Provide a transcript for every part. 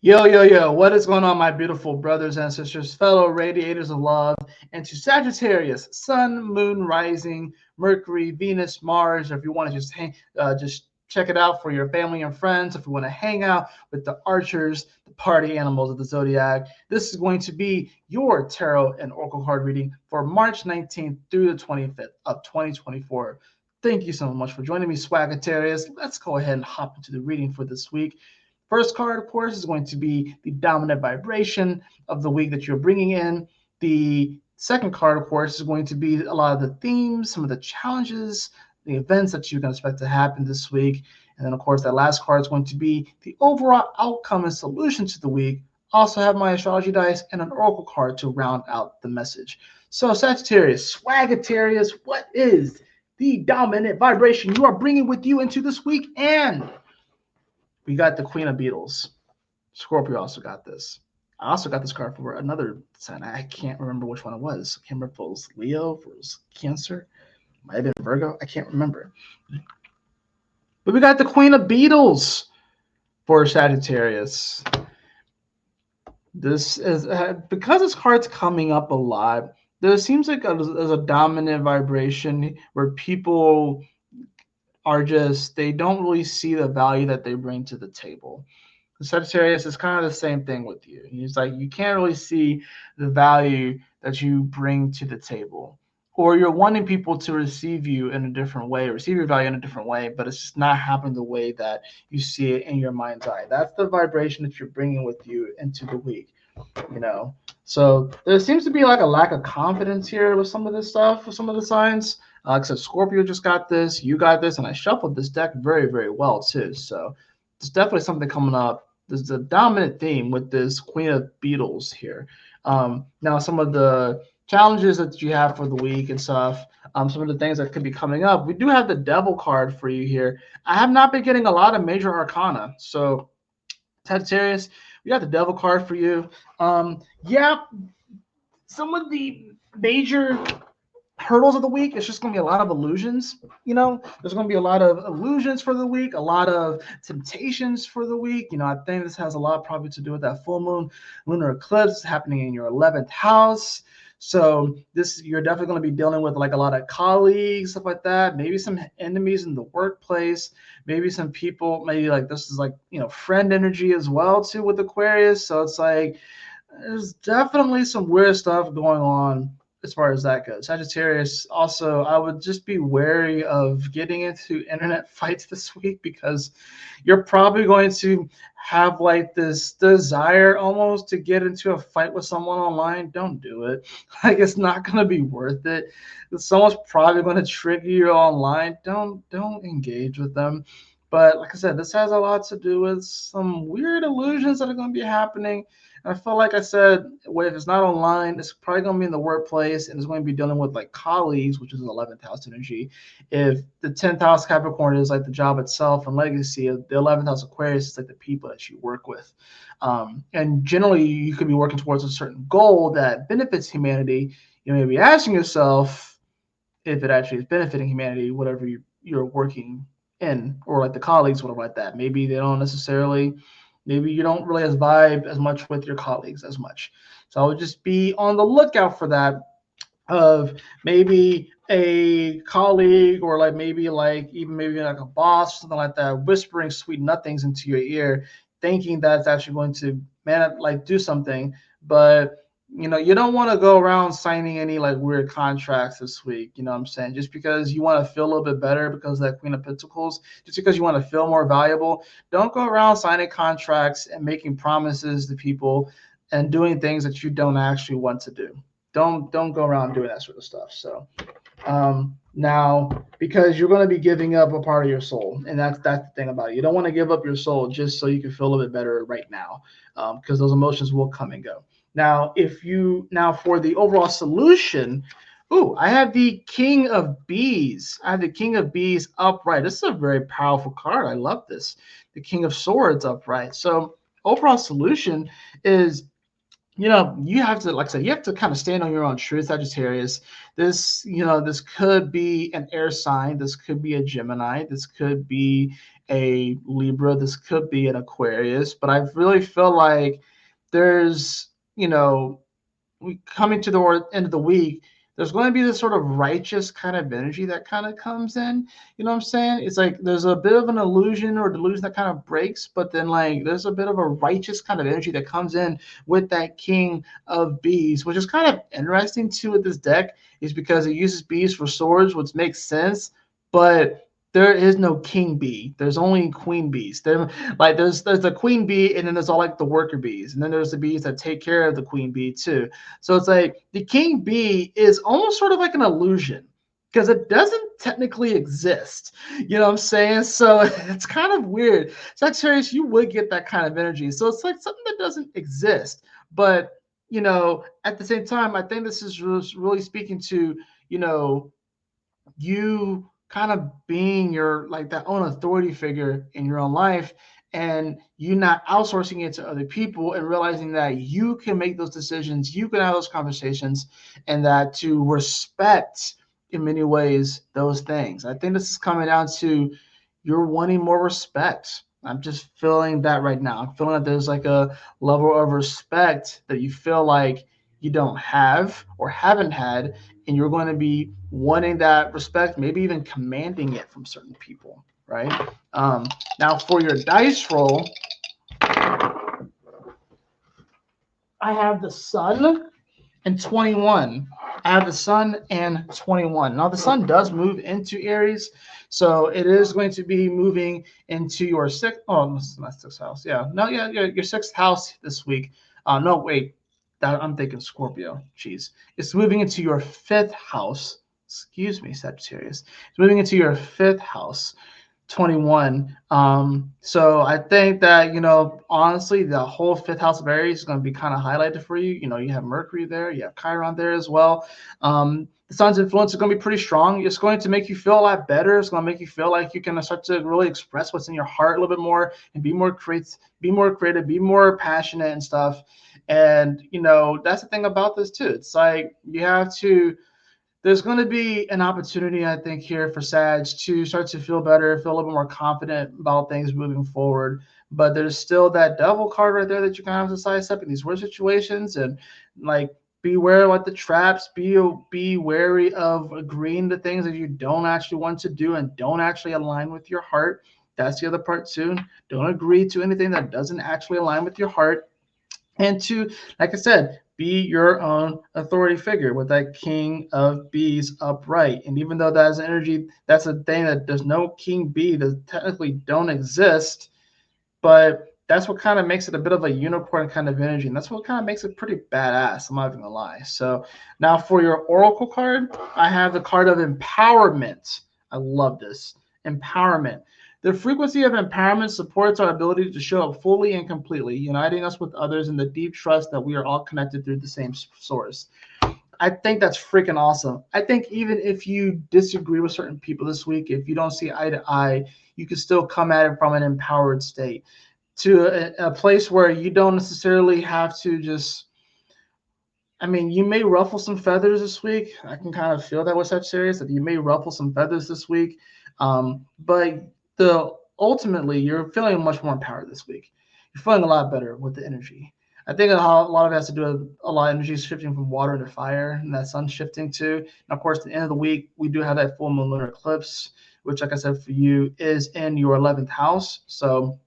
Yo, what is going on, my beautiful brothers and sisters, fellow radiators of love, and to Sagittarius, Sun, Moon, Rising, Mercury, Venus, Mars, or if you want to just check it out for your family and friends, if you want to hang out with the archers, the party animals of the zodiac, this is going to be your tarot and oracle card reading for March 19th through the 25th of 2024. Thank you so much for joining me, Swagatarius. Let's go ahead and hop into the reading for this week. First card, of course, is going to be the dominant vibration of the week that you're bringing in. The second card, of course, is going to be a lot of the themes, some of the challenges, the events that you can expect to happen this week. And then, of course, that last card is going to be the overall outcome and solution to the week. Also have my astrology dice and an oracle card to round out the message. So, Sagittarius, Swagatarius, what is the dominant vibration you are bringing with you into this week? And we got the Queen of Beetles. Scorpio also got this. I also got this card for another sign. I can't remember which one it was. I can't remember if it was Leo, if it was Cancer. Might have been Virgo. I can't remember. But we got the Queen of Beetles for Sagittarius. This is because this card's coming up a lot. There seems like there's a dominant vibration where people are they don't really see the value that they bring to the table. The Sagittarius is kind of the same thing with you. He's like, you can't really see the value that you bring to the table, or you're wanting people to receive you in a different way, receive your value in a different way, but it's just not happening the way that you see it in your mind's eye. That's the vibration that you're bringing with you into the week, So there seems to be like a lack of confidence here with some of this stuff, with some of the signs. Except Scorpio just got this, you got this, and I shuffled this deck very, very well too. So there's definitely something coming up. There's a dominant theme with this Queen of Beetles here. Now, some of the challenges that you have for the week and stuff, some of the things that could be coming up. We do have the Devil card for you here. I have not been getting a lot of major arcana. So Sagittarius, we got the Devil card for you. Yeah, some of the major hurdles of the week, it's just going to be a lot of illusions. There's going to be a lot of illusions for the week, a lot of temptations for the week. I think this has a lot probably to do with that full moon lunar eclipse happening in your 11th house. So you're definitely going to be dealing with like a lot of colleagues, stuff like that, maybe some enemies in the workplace, maybe some people, maybe like this is like friend energy as well too with Aquarius. So it's like there's definitely some weird stuff going on as far as that goes. Sagittarius, also, I would just be wary of getting into internet fights this week, because you're probably going to have like this desire almost to get into a fight with someone online. Don't do it. Like, it's not going to be worth it. Someone's probably going to trigger you online. Don't engage with them. But like I said, this has a lot to do with some weird illusions that are going to be happening. I feel like I said, if it's not online, it's probably going to be in the workplace, and it's going to be dealing with like colleagues, which is 11th house energy. If the 10th house Capricorn is like the job itself and legacy, the 11th house Aquarius is like the people that you work with. And generally, you could be working towards a certain goal that benefits humanity. You may be asking yourself if it actually is benefiting humanity, whatever you're working in, or like the colleagues, whatever like that. Maybe they don't necessarily. Maybe you don't really vibe as much with your colleagues as much. So I would just be on the lookout for that, of maybe a colleague, or like maybe like a boss or something like that, whispering sweet nothings into your ear, thinking that it's actually going to do something. But you don't want to go around signing any like weird contracts this week. You know what I'm saying? Just because you want to feel a little bit better because of that Queen of Pentacles, just because you want to feel more valuable, don't go around signing contracts and making promises to people and doing things that you don't actually want to do. Don't go around doing that sort of stuff. So now, because you're going to be giving up a part of your soul, and that's the thing about it. You don't want to give up your soul just so you can feel a little bit better right now, because those emotions will come and go. Now, for the overall solution, I have the King of Bees. I have the King of Bees upright. This is a very powerful card. I love this. The King of Swords upright. So overall solution is you have to, like I said, you have to kind of stand on your own truth, Sagittarius. This could be an air sign. This could be a Gemini. This could be a Libra. This could be an Aquarius. But I really feel like there's, we coming to the end of the week, there's going to be this sort of righteous kind of energy that kind of comes in. You know what I'm saying? It's like there's a bit of an illusion or delusion that kind of breaks, but then like there's a bit of a righteous kind of energy that comes in with that King of Bees, which is kind of interesting too with this deck, is because it uses bees for swords, which makes sense, but there is no king bee. There's only queen bees. There's the queen bee, and then there's all like the worker bees, and then there's the bees that take care of the queen bee too. So it's like the king bee is almost sort of like an illusion because it doesn't technically exist. You know what I'm saying? So it's kind of weird. Sagittarius, you would get that kind of energy. So it's like something that doesn't exist, but at the same time, I think this is really speaking to you kind of being your like that own authority figure in your own life, and you not outsourcing it to other people and realizing that you can make those decisions, you can have those conversations, and that to respect in many ways those things. I think this is coming down to you're wanting more respect. I'm just feeling that right now. I'm feeling that there's like a level of respect that you feel like you don't have or haven't had, and you're going to be wanting that respect, maybe even commanding it from certain people, right? Now, for your dice roll, I have the Sun and 21. I have the Sun and 21. Now, the Sun does move into Aries, so it is going to be moving into your sixth. Oh, this is my sixth house. Yeah, no, yeah, your sixth house this week. No, wait, I'm thinking Scorpio. Jeez, it's moving into your fifth house. Excuse me, Sagittarius. It's moving into your fifth house. 21. So I think that, honestly, the whole fifth house of Aries is going to be kind of highlighted for you. You have Mercury there, you have Chiron there as well. The sun's influence is going to be pretty strong. It's going to make you feel a lot better. It's going to make you feel like you can start to really express what's in your heart a little bit more and be more creative, be more passionate and stuff. And, that's the thing about this too. It's like there's going to be an opportunity, I think, here for Sag to start to feel better, feel a little bit more confident about things moving forward. But there's still that devil card right there that you kind of have to sidestep in these worst situations, and like beware of like the traps. Be wary of agreeing to things that you don't actually want to do and don't actually align with your heart. That's the other part too. Don't agree to anything that doesn't actually align with your heart. And to, like I said, be your own authority figure with that King of Bees upright. And even though that is energy, that's a thing that there's no King Bee that technically don't exist, but that's what kind of makes it a bit of a unicorn kind of energy. And that's what kind of makes it pretty badass. I'm not even gonna lie. So now for your Oracle card, I have the card of empowerment. I love this. Empowerment. The frequency of empowerment supports our ability to show up fully and completely, uniting us with others in the deep trust that we are all connected through the same source. I think that's freaking awesome. I think even if you disagree with certain people this week, if you don't see eye to eye, you can still come at it from an empowered state to a place where you don't necessarily have to just. I mean, you may ruffle some feathers this week. I can kind of feel that with Sagittarius, that you may ruffle some feathers this week. But ultimately, you're feeling much more empowered this week. You're feeling a lot better with the energy. I think a lot of it has to do with a lot of energy shifting from water into fire, and that sun shifting too. And of course, at the end of the week, we do have that full moon lunar eclipse, which, like I said, for you is in your 11th house. So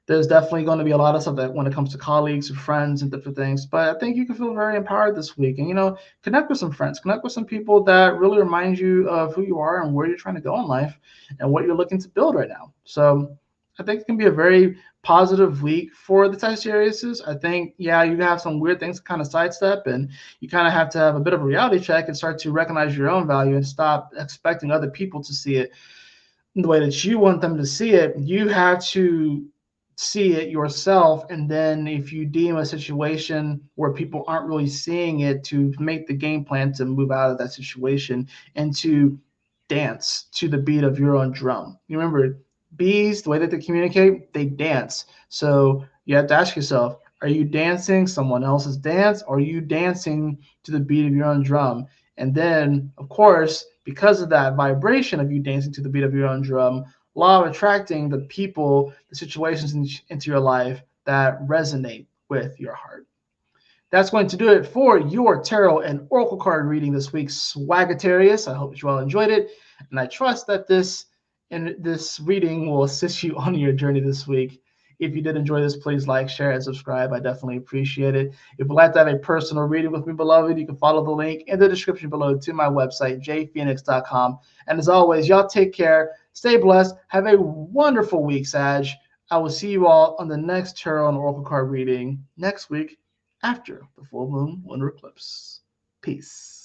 there's definitely going to be a lot of stuff that when it comes to colleagues and friends and different things. But I think you can feel very empowered this week, and connect with some friends, connect with some people that really remind you of who you are and where you're trying to go in life and what you're looking to build right now. So I think it can be a very positive week for the Sagittarius. I think, you have some weird things to kind of sidestep, and you kind of have to have a bit of a reality check and start to recognize your own value and stop expecting other people to see it the way that you want them to see it. You have to see it yourself, and then if you deem a situation where people aren't really seeing it, to make the game plan to move out of that situation and to dance to the beat of your own drum. You remember, bees, the way that they communicate, they dance. So you have to ask yourself, Are you dancing someone else's dance, or are you dancing to the beat of your own drum? And then, of course, because of that vibration of you dancing to the beat of your own drum, law of attracting the people, the situations into your life that resonate with your heart. That's going to do it for your tarot and oracle card reading this week, Sagittarius. I hope that you all enjoyed it, and I trust that this reading will assist you on your journey this week. If you did enjoy this, please like, share, and subscribe. I definitely appreciate it. If you'd like to have a personal reading with me, beloved, you can follow the link in the description below to my website, jphoenix.com. And as always, y'all take care, stay blessed, have a wonderful week, Sag. I will see you all on the next tarot and oracle card reading next week after the full moon lunar eclipse. Peace.